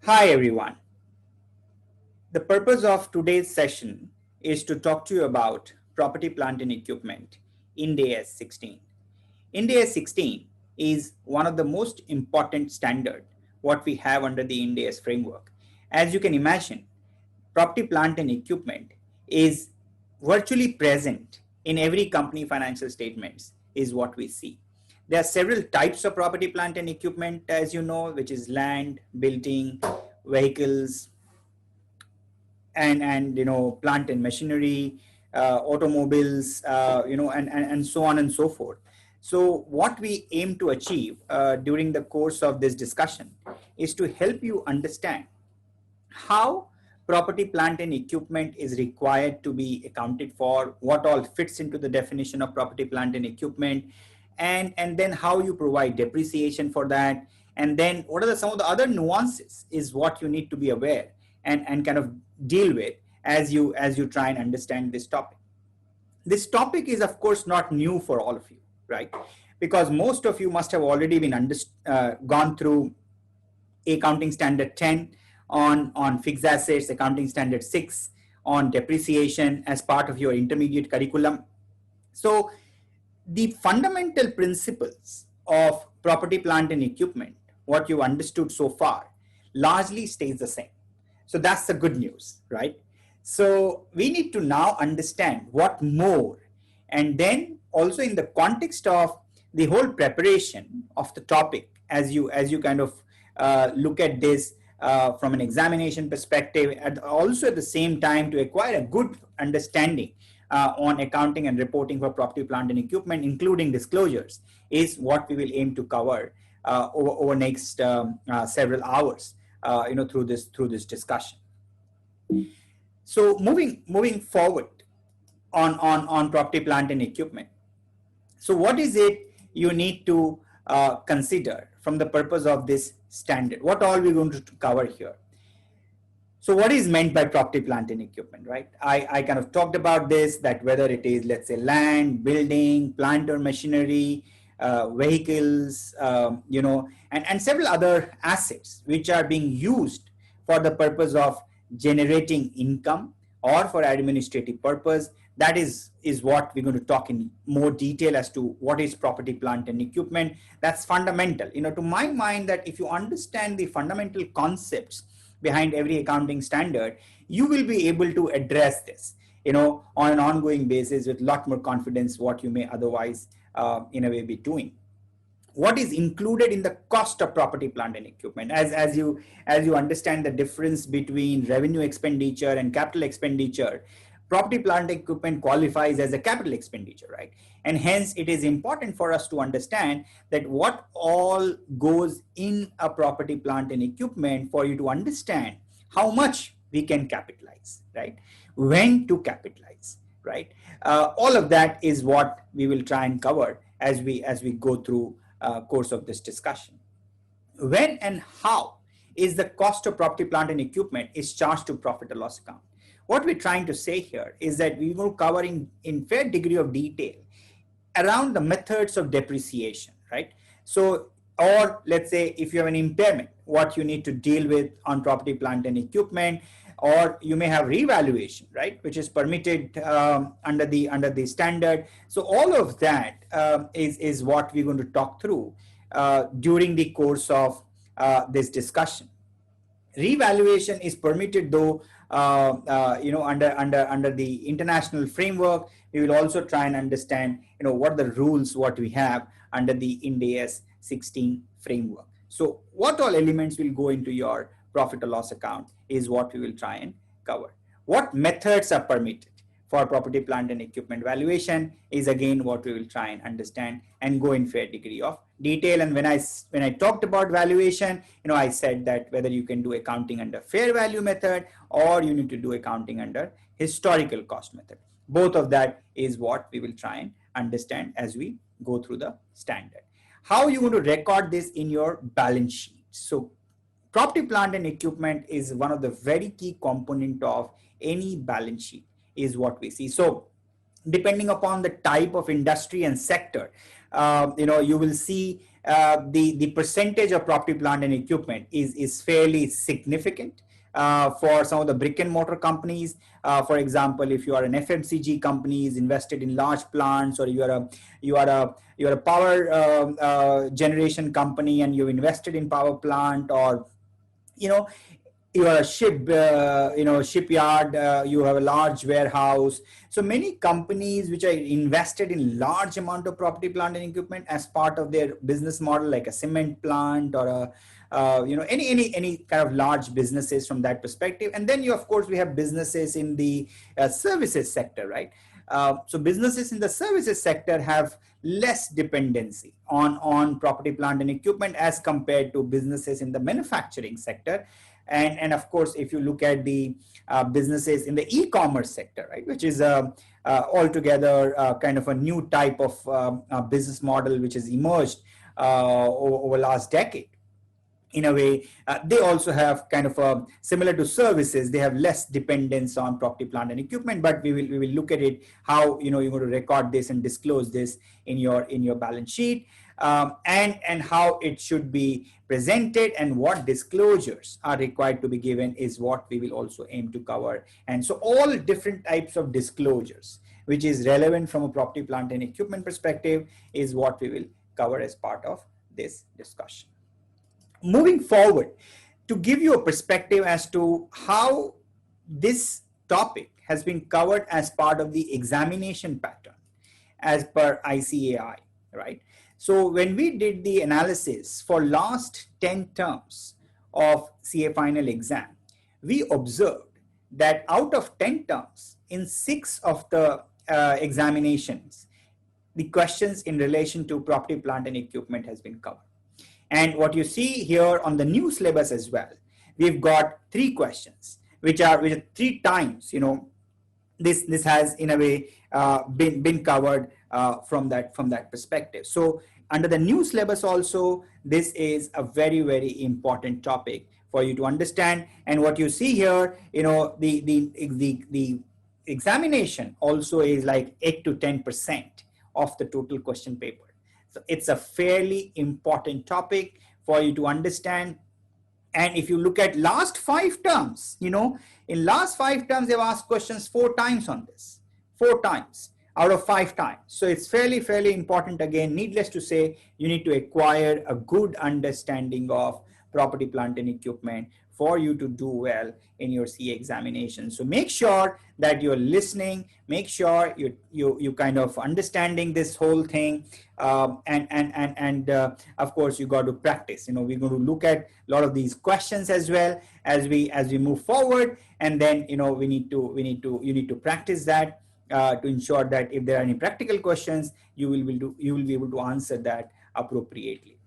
Hi everyone. The purpose of today's session is to talk to you about property, plant and equipment, Ind AS 16. Ind AS 16 is one of the most important standard what we have under the Ind AS framework. As you can imagine, property, plant and equipment is virtually present in every company financial statements is what we see. There are several types of property, plant and equipment, as you know, which is land, building, vehicles, and plant and machinery, automobiles, and so on and so forth. So what we aim to achieve during the course of this discussion is to help you understand how property, plant and equipment is required to be accounted for, what all fits into the definition of property, plant and equipment, and then how you provide depreciation for that, and then what are some of the other nuances is what you need to be aware and kind of deal with as you try and understand this topic. This topic is of course not new for all of you, right? Because most of you must have already been gone through accounting standard 10 on fixed assets, accounting standard 6 on depreciation as part of your intermediate curriculum. So the fundamental principles of property, plant and equipment, what you understood so far, largely stays the same. So that's the good news, right? So we need to now understand what more, and then also in the context of the whole preparation of the topic, as you kind of look at this from an examination perspective, and also at the same time to acquire a good understanding on accounting and reporting for property, plant and equipment, including disclosures, is what we will aim to cover over next several hours, through this discussion. So moving forward on property, plant and equipment. So what is it you need to consider from the purpose of this standard? What all we're going to cover here? So what is meant by property, plant and equipment, right? I kind of talked about this, that whether it is, let's say, land, building, plant or machinery, vehicles, and several other assets which are being used for the purpose of generating income or for administrative purpose. That is what we're going to talk in more detail as to what is property, plant and equipment. That's fundamental, to my mind, that if you understand the fundamental concepts behind every accounting standard, you will be able to address this, on an ongoing basis with a lot more confidence what you may otherwise in a way be doing. What is included in the cost of property, plant and equipment, as you understand the difference between revenue expenditure and capital expenditure. Property, plant and equipment qualifies as a capital expenditure, right? And hence it is important for us to understand that what all goes in a property, plant and equipment, for you to understand how much we can capitalize, right? When to capitalize, right? All of that is what we will try and cover as we go through course of this discussion. When and how is the cost of property, plant and equipment is charged to profit or loss account? What we're trying to say here is that we will cover in fair degree of detail around the methods of depreciation, right? So, or let's say if you have an impairment, what you need to deal with on property, plant and equipment, or you may have revaluation, right, which is permitted under the standard. So all of that is what we're going to talk through during the course of this discussion. Revaluation is permitted, though, under the international framework. We will also try and understand, what the rules what we have under the Ind AS 16 framework. So what all elements will go into your profit or loss account is what we will try and cover. What methods are permitted for property, plant and equipment valuation is again what we will try and understand and go in fair degree of detail. And when I talked about valuation, I said that whether you can do accounting under fair value method or you need to do accounting under historical cost method. Both of that is what we will try and understand as we go through the standard. How you want to record this in your balance sheet? So property, plant and equipment is one of the very key component of any balance sheet is what we see. So depending upon the type of industry and sector, you will see the percentage of property, plant, and equipment is fairly significant for some of the brick and mortar companies. For example, if you are an FMCG company is invested in large plants, or you are a power generation company and you've invested in power plant, or you know you are a shipyard, you have a large warehouse. So many companies which are invested in large amount of property, plant, and equipment as part of their business model, like a cement plant or a any kind of large businesses from that perspective. And then of course we have businesses in the services sector, right? So businesses in the services sector have less dependency on property, plant, and equipment as compared to businesses in the manufacturing sector. And of course, if you look at the businesses in the e-commerce sector, right, which is altogether kind of a new type of business model which has emerged over last decade. In a way, they also have kind of a similar to services. They have less dependence on property, plant, and equipment. But we will look at it how you're going to record this and disclose this in your balance sheet, and how it should be presented and what disclosures are required to be given is what we will also aim to cover. And so all different types of disclosures which is relevant from a property, plant, and equipment perspective is what we will cover as part of this discussion. Moving forward, to give you a perspective as to how this topic has been covered as part of the examination pattern as per ICAI, right? So when we did the analysis for last 10 terms of CA final exam, we observed that out of 10 terms, in 6 of the examinations, the questions in relation to property, plant, and equipment has been covered. And what you see here on the new syllabus as well, we've got 3 questions, which are 3 times, this has in a way been covered from that perspective. So under the new syllabus also, this is a very, very important topic for you to understand. And what you see here, the examination also is like 8 to 10% of the total question paper. So it's a fairly important topic for you to understand. And if you look at last 5 terms, in last 5 terms, they've asked questions 4 times on this, 4 times out of 5 times. So it's fairly important. Again, needless to say, you need to acquire a good understanding of property, plant, and equipment for you to do well in your CA examination. So make sure that you're listening, make sure you kind of understanding this whole thing, and of course you got to practice. We're going to look at a lot of these questions as well as we move forward, and then you need to practice that to ensure that if there are any practical questions, you will be able to answer that appropriately.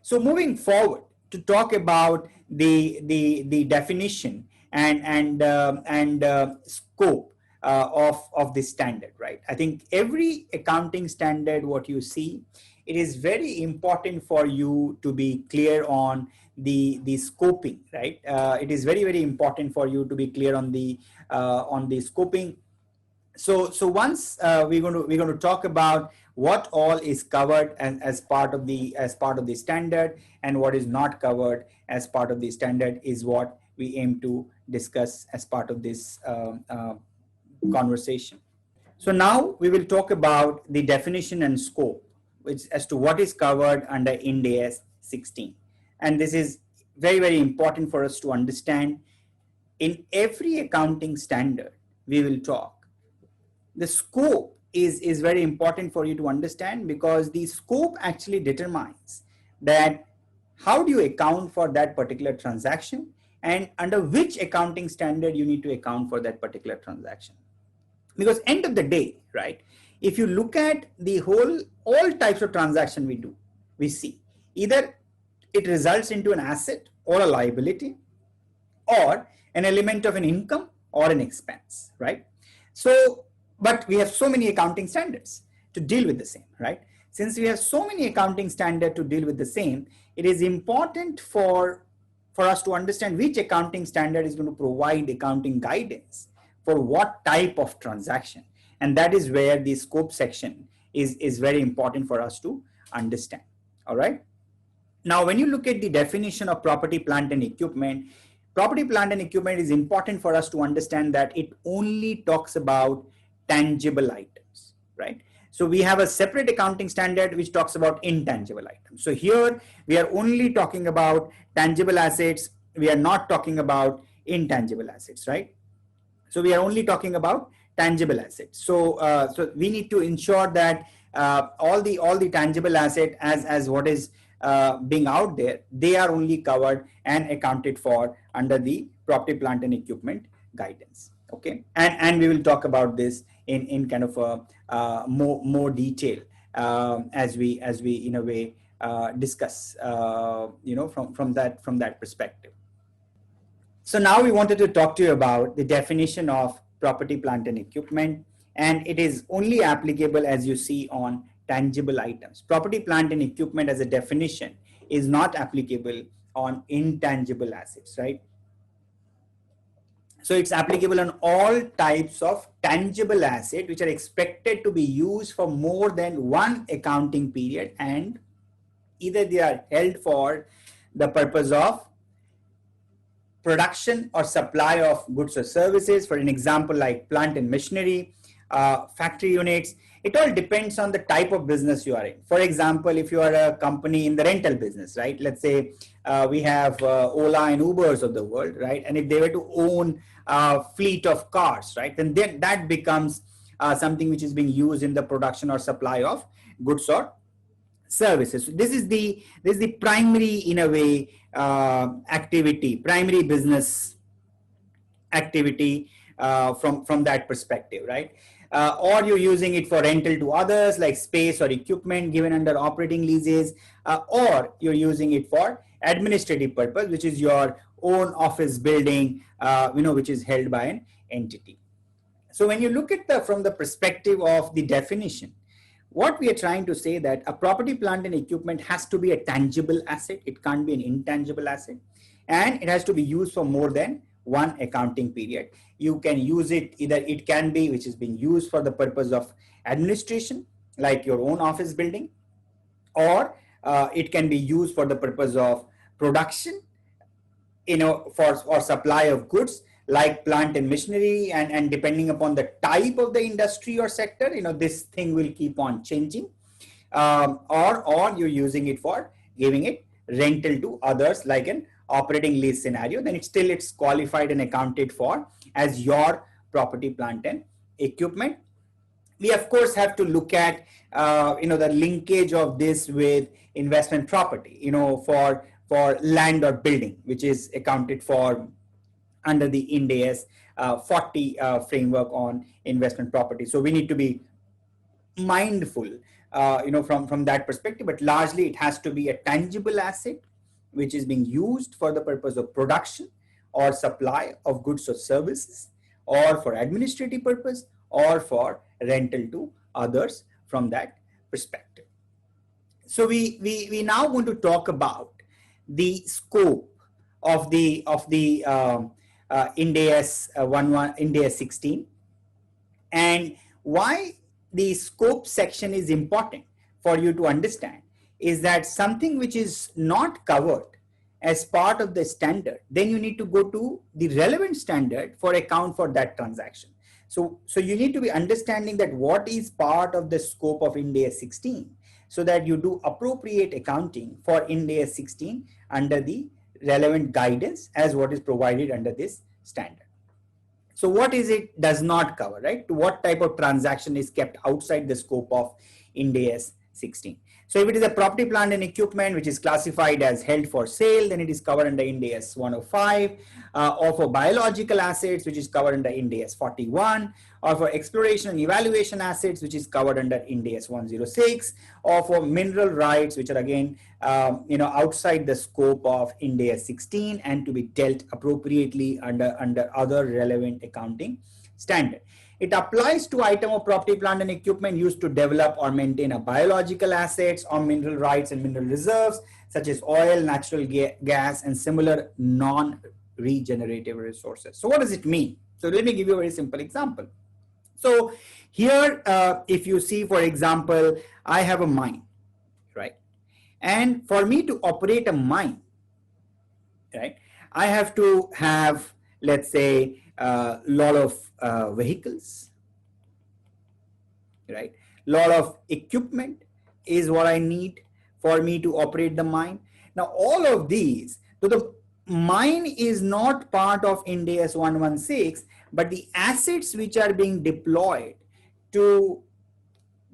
So moving forward to talk about the definition and scope of this standard, right? I think every accounting standard, what you see, it is very important for you to be clear on the scoping, right? It is very, very important for you to be clear on the scoping. So once we're going to talk about what all is covered and as part of the standard, and what is not covered as part of the standard is what we aim to discuss as part of this conversation. So now we will talk about the definition and scope, which as to what is covered under Ind AS 16. And this is very, very important for us to understand. In every accounting standard we will talk, the scope is very important for you to understand, because the scope actually determines that how do you account for that particular transaction and under which accounting standard you need to account for that particular transaction. Because end of the day, right, if you look at the all types of transaction we see either it results into an asset or a liability, or an element of an income or an expense, right? So, but we have so many accounting standards to deal with the same, right? Since we have so many accounting standards to deal with the same, it is important for us to understand which accounting standard is going to provide accounting guidance for what type of transaction. And that is where the scope section is very important for us to understand. All right. Now, when you look at the definition of property, plant, and equipment, property, plant, and equipment is important for us to understand that it only talks about tangible items, right? So we have a separate accounting standard which talks about intangible items. So here we are only talking about tangible assets. We are not talking about intangible assets, right? So we are only talking about tangible assets. So we need to ensure that all the tangible asset as what is being out there, they are only covered and accounted for under the property, plant, and equipment guidance. Okay, and we will talk about this in kind of a more detail as we in a way discuss from that perspective. So now we wanted to talk to you about the definition of property, plant, and equipment, and it is only applicable, as you see, on tangible items. Property, plant, and equipment as a definition is not applicable on intangible assets, right? So it's applicable on all types of tangible assets which are expected to be used for more than one accounting period, and either they are held for the purpose of production or supply of goods or services. For an example, like plant and machinery, factory units. It all depends on the type of business you are in. For example, if you are a company in the rental business, right? Let's say we have Ola and Ubers of the world, right? And if they were to own a fleet of cars, right, then that becomes something which is being used in the production or supply of goods or services. So this is the primary, in a way, activity, primary business activity from that perspective, right? Or you're using it for rental to others, like space or equipment given under operating leases, or you're using it for administrative purpose, which is your own office building, which is held by an entity. So when you look at from the perspective of the definition, what we are trying to say that a property, plant, and equipment has to be a tangible asset. It can't be an intangible asset, and it has to be used for more than one accounting period. You can use it, either it can be which is being used for the purpose of administration, like your own office building, or it can be used for the purpose of production, for supply of goods, like plant and machinery, and depending upon the type of the industry or sector, this thing will keep on changing, or you're using it for giving it rental to others, like an operating lease scenario. Then it's qualified and accounted for as your property, plant, and equipment. We of course have to look at the linkage of this with investment property, for land or building, which is accounted for under the Ind AS 40 framework on investment property. So we need to be mindful, from that perspective, but largely it has to be a tangible asset which is being used for the purpose of production or supply of goods or services, or for administrative purpose, or for rental to others from that perspective. So we now want to talk about the scope of the Ind AS 16, and why the scope section is important for you to understand is that something which is not covered as part of the standard, then you need to go to the relevant standard for account for that transaction. So you need to be understanding that what is part of the scope of Ind AS 16, so that you do appropriate accounting for Ind AS 16 under the relevant guidance as what is provided under this standard. So what is it does not cover, right? What type of transaction is kept outside the scope of Ind AS 16? So if it is a property, plant, and equipment which is classified as held for sale, then it is covered under Ind AS 105, or for biological assets, which is covered under Ind AS 41, or for exploration and evaluation assets, which is covered under Ind AS 106, or for mineral rights, which are again, outside the scope of Ind AS 16 and to be dealt appropriately under other relevant accounting standard. It applies to item of property, plant, and equipment used to develop or maintain a biological assets or mineral rights and mineral reserves, such as oil, natural gas, and similar non-regenerative resources. So what does it mean? So let me give you a very simple example. So here, if you see, for example, I have a mine, right? And for me to operate a mine, right, I have to have, let's say, a lot of vehicles, right? Lot of equipment is what I need for me to operate the mine. Now, all of these, so the mine is not part of Ind AS 116, but the assets which are being deployed to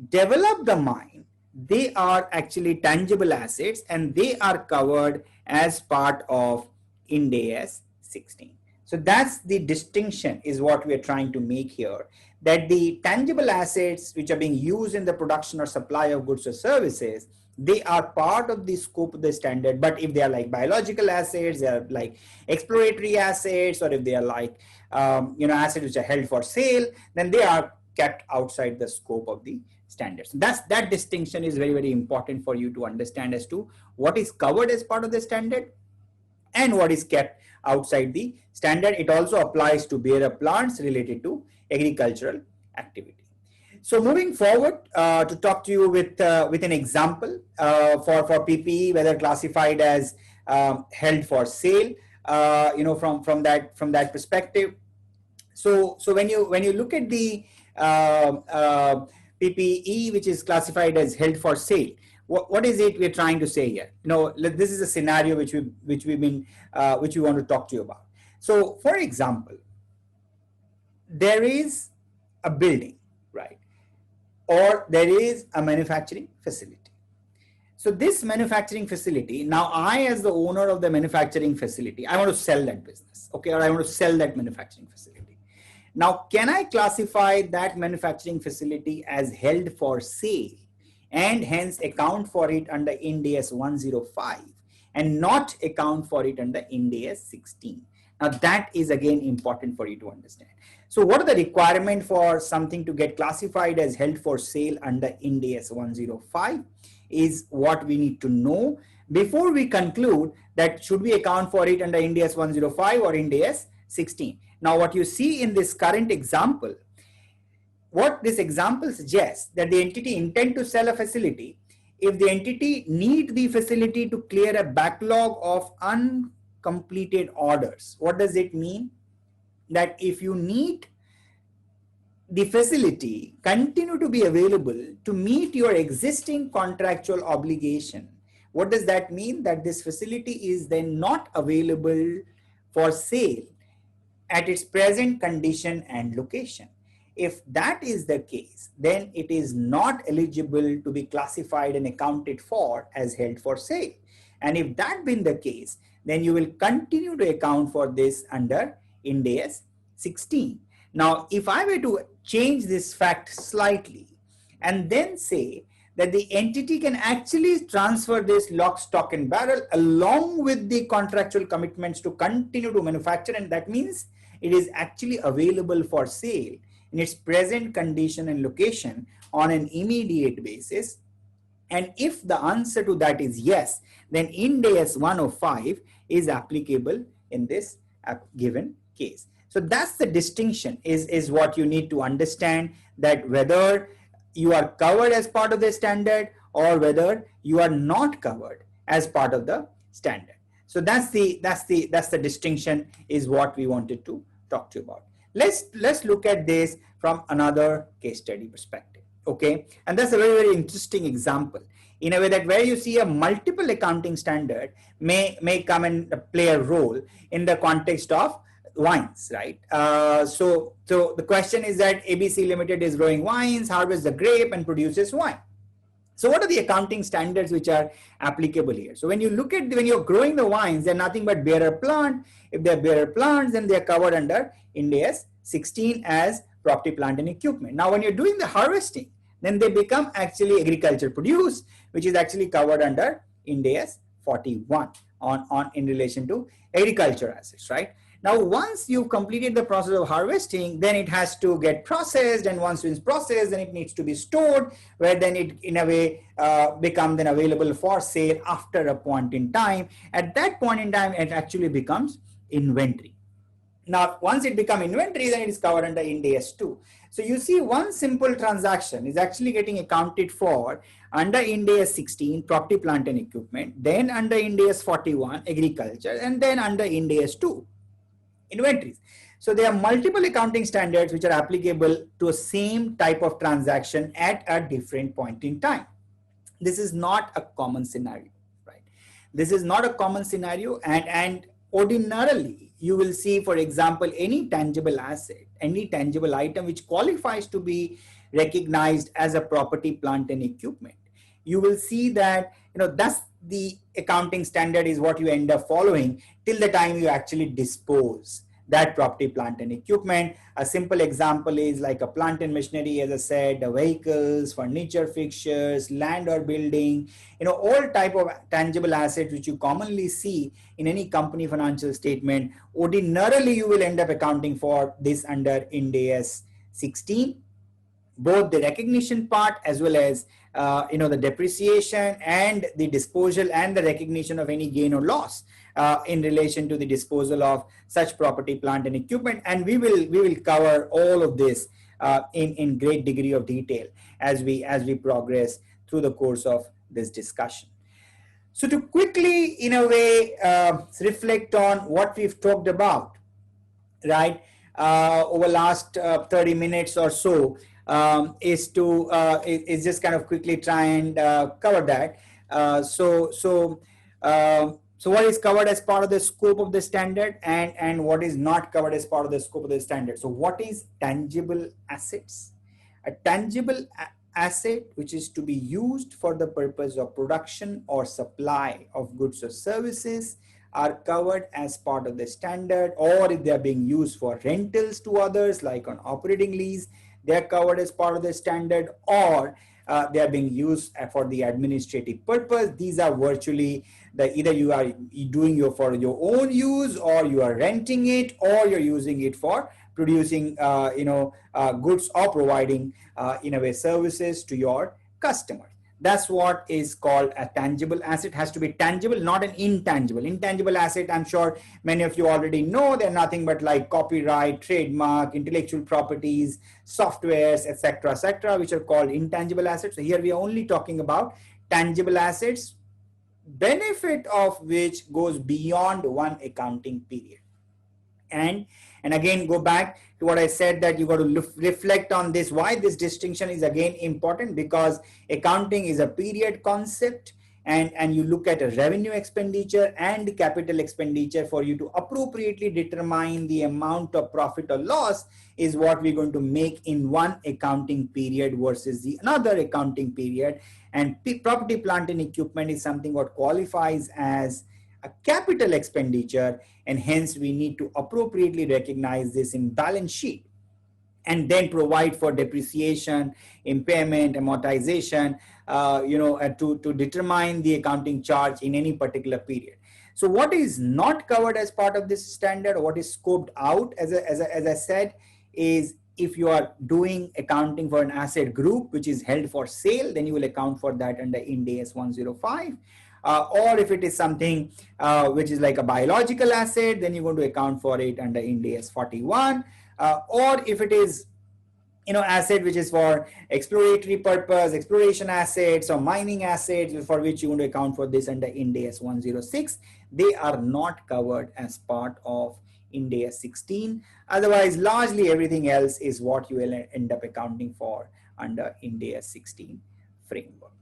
develop the mine, they are actually tangible assets and they are covered as part of Ind AS 16. So that's the distinction is what we are trying to make here, that the tangible assets which are being used in the production or supply of goods or services, they are part of the scope of the standard. But if they are like biological assets, they are like exploratory assets, or if they are like assets which are held for sale, then they are kept outside the scope of the standards. That distinction is very, very important for you to understand as to what is covered as part of the standard and what is kept outside the standard. It also applies to bearer plants related to agricultural activity. So moving forward to talk to you with an example for PPE, whether classified as held for sale, from that perspective. So when you look at the PPE, which is classified as held for sale, what is it we're trying to say here? This is a scenario which we want to talk to you about. So, for example, there is a building, right? Or there is a manufacturing facility. So this manufacturing facility, now I, as the owner of the manufacturing facility, I want to sell that business, okay? Or I want to sell that manufacturing facility. Now, can I classify that manufacturing facility as held for sale and hence account for it under Ind AS 105 and not account for it under Ind AS 16? Now, that is again important for you to understand. So what are the requirements for something to get classified as held for sale under Ind AS 105 is what we need to know before we conclude that should we account for it under Ind AS 105 or Ind AS 16. Now, what you see in this current example, what this example suggests that the entity intend to sell a facility, if the entity need the facility to clear a backlog of uncompleted orders. What does it mean? That if you need the facility continue to be available to meet your existing contractual obligation, what does that mean? That this facility is then not available for sale at its present condition and location. If that is the case, then it is not eligible to be classified and accounted for as held for sale. And if that been the case, then you will continue to account for this under Ind AS 16. Now, if I were to change this fact slightly and then say that the entity can actually transfer this lock, stock and barrel along with the contractual commitments to continue to manufacture, and that means it is actually available for sale in its present condition and location on an immediate basis. And if the answer to that is yes, then Ind AS 105 is applicable in this given case. So that's the distinction is what you need to understand, that whether you are covered as part of the standard or whether you are not covered as part of the standard. So that's the distinction is what we wanted to talk to you about. Let's look at this from another case study perspective, okay? And that's a very, very interesting example in a way that where you see a multiple accounting standard may come and play a role in the context of wines, right? So the question is that ABC Limited is growing wines, harvests the grape and produces wine. So what are the accounting standards which are applicable here? So when you look at, when you're growing the wines, they're nothing but bearer plant. If they're bearer plants, then they're covered under Ind AS 16 as property, plant and equipment. Now, when you're doing the harvesting, then they become actually agriculture produce, which is actually covered under Ind AS 41 in relation to agriculture assets, right? Now, once you've completed the process of harvesting, then it has to get processed, and once it's processed, then it needs to be stored, where then it in a way becomes then available for sale after a point in time. At that point in time, it actually becomes inventory. Now, once it become inventory, then it is covered under Ind AS 2. So you see, one simple transaction is actually getting accounted for under Ind AS 16, property, plant and equipment, then under Ind AS 41, agriculture, and then under Ind AS 2, inventories. So there are multiple accounting standards which are applicable to a same type of transaction at a different point in time. This is not a common scenario, right? This is not a common scenario, and ordinarily you will see, for example, any tangible asset, any tangible item which qualifies to be recognized as a property, plant and equipment. You will see that, that's the accounting standard is what you end up following till the time you actually dispose that property, plant and equipment. A simple example is like a plant and machinery, as I said, the vehicles, furniture, fixtures, land or building, all type of tangible assets which you commonly see in any company financial statement. Ordinarily, you will end up accounting for this under Ind AS 16, both the recognition part as well as the depreciation and the disposal and the recognition of any gain or loss in relation to the disposal of such property, plant and equipment. And we will cover all of this in great degree of detail as we progress through the course of this discussion. So to quickly, in a way, reflect on what we've talked about, right, over last 30 minutes or so, is just kind of quickly try and cover that. So what is covered as part of the scope of the standard, and what is not covered as part of the scope of the standard. So what is tangible assets? A tangible asset which is to be used for the purpose of production or supply of goods or services are covered as part of the standard, or if they are being used for rentals to others, like on operating lease, they are covered as part of the standard, or they are being used for the administrative purpose. These are virtually either you are doing for your own use, or you are renting it, or you're using it for producing goods or providing in a way services to your customers. That's what is called a tangible asset. Has to be tangible, not an intangible. Intangible asset, I'm sure many of you already know, they're nothing but like copyright, trademark, intellectual properties, softwares, etc., which are called intangible assets. So here we are only talking about tangible assets, benefit of which goes beyond one accounting period. And again, go back to what I said, that you got to reflect on this, why this distinction is again important, because accounting is a period concept, and you look at a revenue expenditure and capital expenditure for you to appropriately determine the amount of profit or loss is what we're going to make in one accounting period versus the another accounting period. And property, plant and equipment is something what qualifies as a capital expenditure, and hence we need to appropriately recognize this in balance sheet and then provide for depreciation, impairment, amortization, to determine the accounting charge in any particular period. So what is not covered as part of this standard, or what is scoped out, as I said, is if you are doing accounting for an asset group which is held for sale, then you will account for that under Ind AS 105. Or if it is something which is like a biological asset, then you're going to account for it under Ind AS 41. Or if it is asset which is for exploratory purpose, exploration assets or mining assets, for which you want to account for this under Ind AS 106, they are not covered as part of Ind AS 16. Otherwise, largely everything else is what you will end up accounting for under Ind AS 16 framework.